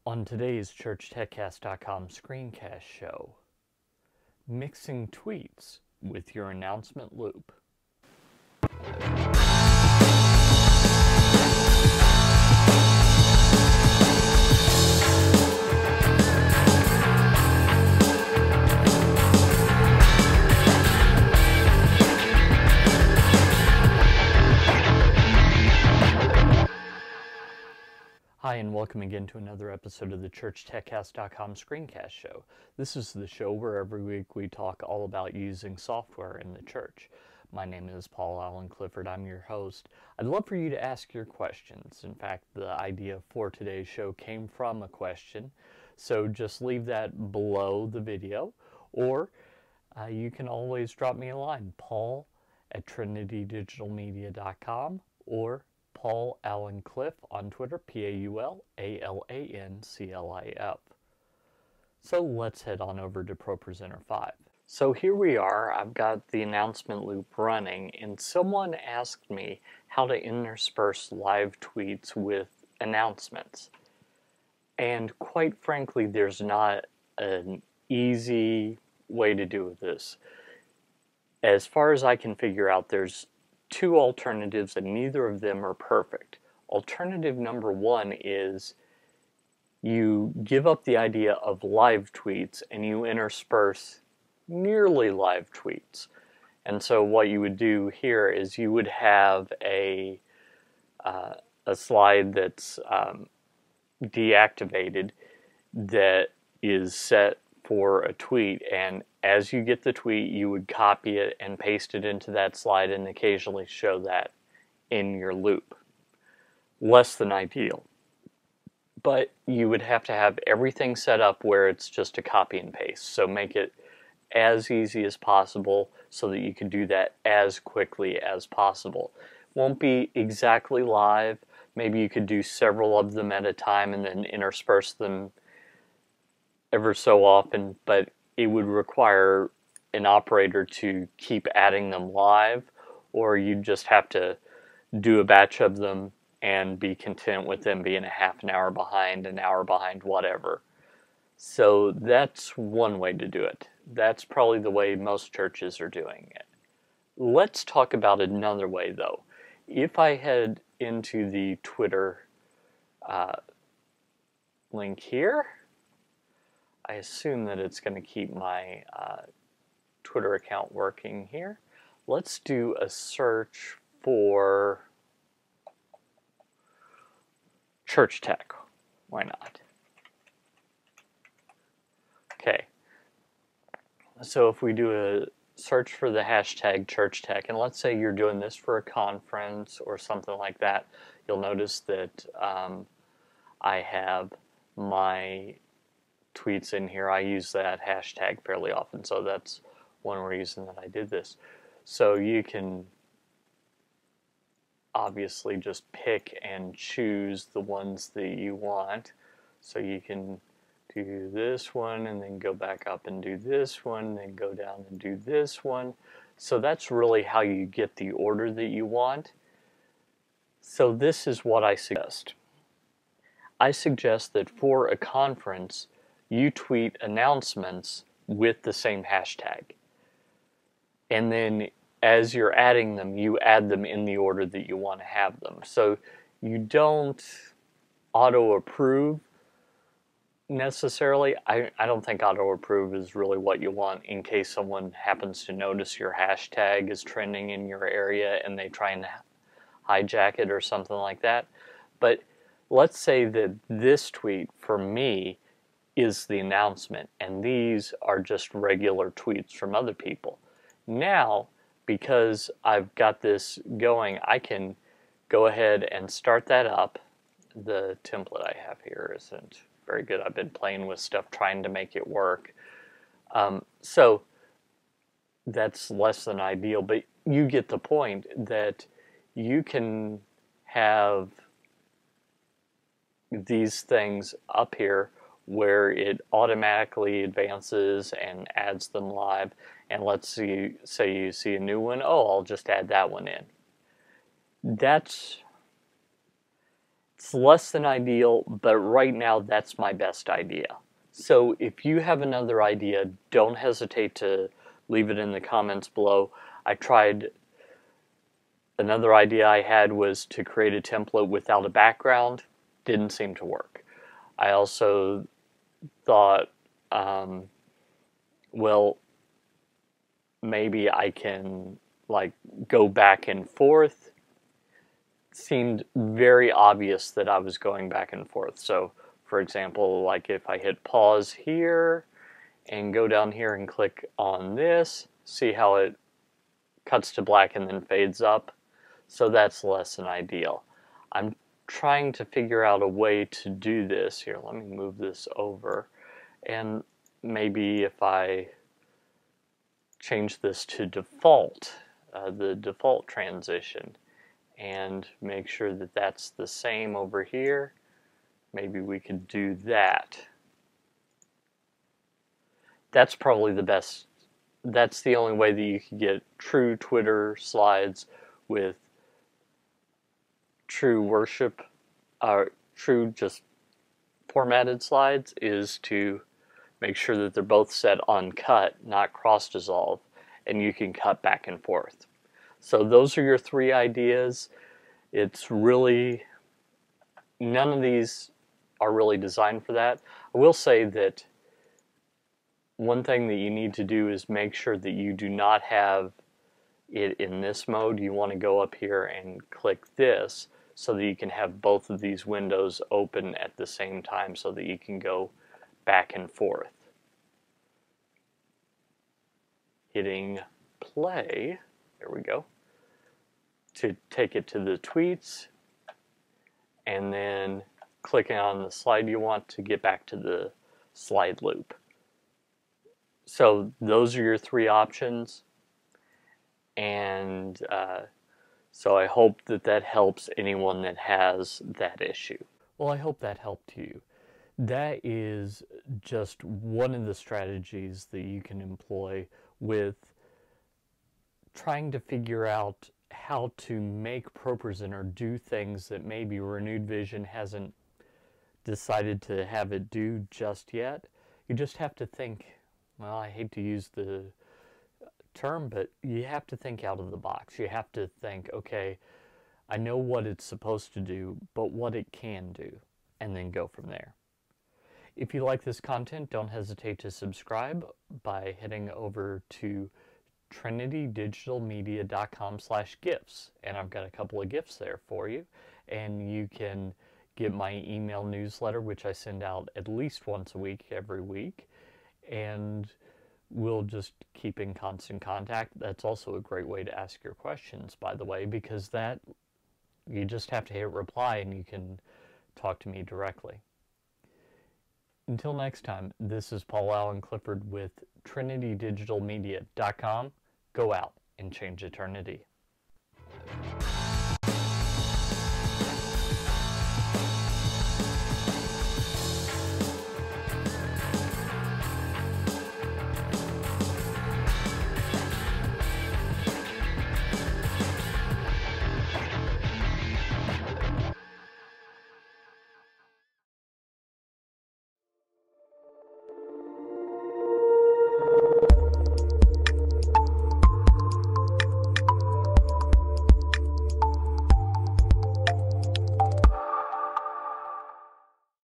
On today's ChurchTechCast.com Screencast show, mixing tweets with your announcement loop. Hi, and welcome again to another episode of the ChurchTechCast.com Screencast show. This is the show where every week we talk all about using software in the church. My name is Paul Allen Clifford. I'm your host. I'd love for you to ask your questions. In fact, the idea for today's show came from a question, so just leave that below the video, or you can always drop me a line, paul@trinitydigitalmedia.com, or Paul Allen Cliff on Twitter, PaulAlanclif. So let's head on over to ProPresenter 5. So here we are, I've got the announcement loop running, and someone asked me how to intersperse live tweets with announcements. And quite frankly, there's not an easy way to do this. As far as I can figure out, there's two alternatives, and neither of them are perfect. Alternative number one is you give up the idea of live tweets and you intersperse nearly live tweets. And so what you would do here is you would have a slide that's deactivated that is set for a tweet, and as you get the tweet, you would copy it and paste it into that slide and occasionally show that in your loop. Less than ideal. But you would have to have everything set up where it's just a copy and paste. So make it as easy as possible so that you can do that as quickly as possible. Won't be exactly live. Maybe you could do several of them at a time and then intersperse them ever so often, but it would require an operator to keep adding them live, or you just have to do a batch of them and be content with them being a half an hour behind, an hour behind, whatever. So that's one way to do it. That's probably the way most churches are doing it. Let's talk about another way, though. If I head into the Twitter link here, I assume that it's going to keep my Twitter account working here. Let's do a search for Church Tech. Why not? Okay. So if we do a search for the hashtag Church Tech, and let's say you're doing this for a conference or something like that, you'll notice that I have my tweets in here. I use that hashtag fairly often, so that's one reason that I did this. So you can obviously just pick and choose the ones that you want. So you can do this one and then go back up and do this one, then go down and do this one. So that's really how you get the order that you want. So this is what I suggest. I suggest that for a conference, you tweet announcements with the same hashtag. And then as you're adding them, you add them in the order that you want to have them. So you don't auto-approve necessarily. I don't think auto-approve is really what you want in case someone happens to notice your hashtag is trending in your area and they try and hijack it or something like that. But let's say that this tweet for me is the announcement, and these are just regular tweets from other people. Now, because I've got this going, I can go ahead and start that up. The template I have here isn't very good. I've been playing with stuff trying to make it work. So that's less than ideal, but you get the point that you can have these things up here where it automatically advances and adds them live. And let's say you see a new one, oh, I'll just add that one in. That's It's less than ideal, but right now that's my best idea. So if you have another idea, don't hesitate to leave it in the comments below. Another idea I had was to create a template without a background. Didn't seem to work. I also thought, well, maybe I can like go back and forth. Seemed very obvious that I was going back and forth. So for example, like if I hit pause here and go down here and click on this, see how it cuts to black and then fades up? So that's less than ideal. I'm trying to figure out a way to do this. Here, let me move this over. And maybe if I change this to default, the default transition, and make sure that that's the same over here, maybe we could do that. That's probably the best. That's the only way that you can get true Twitter slides with true worship, true just formatted slides, is to make sure that they're both set on cut, not cross dissolve, and you can cut back and forth. So those are your three ideas. It's really, none of these are really designed for that. I will say that one thing that you need to do is make sure that you do not have it in this mode. You want to go up here and click this so that you can have both of these windows open at the same time so that you can go back and forth. Hitting play, there we go, to take it to the tweets, and then clicking on the slide you want to get back to the slide loop. So those are your three options, and so I hope that that helps anyone that has that issue. Well, I hope that helped you. That is just one of the strategies that you can employ with trying to figure out how to make ProPresenter do things that maybe Renewed Vision hasn't decided to have it do just yet. You just have to think, well, I hate to use the term, but you have to think out of the box. You have to think, okay, I know what it's supposed to do, but what it can do, and then go from there. If you like this content, don't hesitate to subscribe by heading over to trinitydigitalmedia.com/gifts, and I've got a couple of gifts there for you, and you can get my email newsletter, which I send out at least once a week, every week, and we'll just keep in constant contact. That's also a great way to ask your questions, by the way, because that you just have to hit reply and you can talk to me directly. Until next time, this is Paul Allen Clifford with trinitydigitalmedia.com. Go out and change eternity.